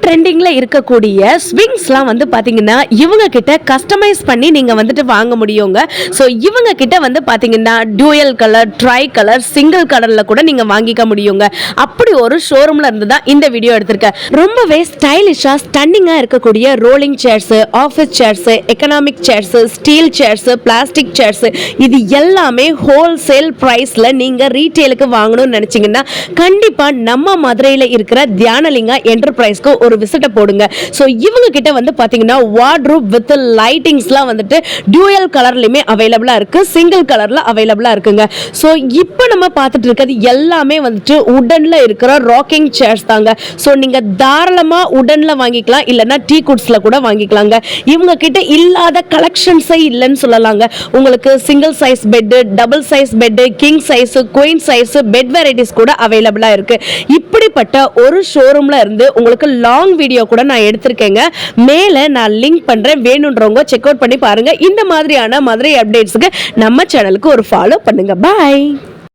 ட்ரெண்டிங்ல இருக்கக்கூடிய ஸ்விங்ஸ்லாம் வந்து பாத்தீங்கன்னா இவங்க கிட்ட கஸ்டமைஸ் பண்ணி நீங்க வந்துட்டு வாங்க முடியுங்க. ஸோ இவங்க கிட்ட வந்து பாத்தீங்கன்னா dual colour, try colour, single கலர்ல கூட நீங்க வாங்கிக்க முடியுங்க. அப்படி ஒரு ஷோரூம்ல இருந்து தான் இந்த வீடியோ எடுத்திருக்கேன். ரொம்பவே ஸ்டைலிஷா ஸ்டன்னிங்கா இருக்கக்கூடிய rolling chairs, office chairs, economic chairs, steel chairs, plastic chairs இது எல்லாமே ஹோல்சேல் பிரைஸ்ல நீங்க ரீட்டெயிலுக்கு வாங்கணும்னு நினைச்சீங்கன்னா கண்டிப்பா நம்ம மதுரையில இருக்கிற தியானலிங்கா என்டர்பிரைஸ்க்கு ஒரு விசிட்ட போடுங்க. ஸோ இவங்க கிட்ட வந்து பாத்தீங்கன்னா வார்ட்ரோப் வித் லைட்டிங்ஸ்லாம் வந்துட்டு டியூயல் கலர்லயுமே அவைலபிளா இருக்கு, சிங்கிள் கலர்ல அவைலபிளா இருக்குங்க. ஸோ இப்போ நம்ம பார்த்துட்டு இருக்கிறது எல்லாமே வந்துட்டு உடன்ல இருக்கிற ராக்கிங் சேர்ஸ் தாங்க. ஸோ நீங்க தாராளமா உடன்ல வாங்கிக்கலாம், இல்லைன்னா டீ குட்ஸ்ல கூட வாங்கிக்கலாங்க. இவங்க கிட்ட இல்லாத கலெக்ஷன்ஸே இல்லைன்னு சொல்லலாங்க. உங்களுக்கு single size bed, double size bed, king size, queen size bed varieties கூட அவைலபிளா இருக்கு. இப்படிப்பட்ட ஒரு ஷோரூம்ல இருந்து உங்களுக்கு லாங் வீடியோ கூட நான் எடுத்திருக்கேங்க. மேல நான் லிங்க் பண்றேன், வேணும்ன்றவங்க செக் அவுட் பண்ணி பாருங்க. இந்த மாதிரியான மதுரை அப்டேட்ஸ்க்கு நம்ம சேனலுக்கு ஒரு ஃபாலோ பண்ணுங்க. பாய்.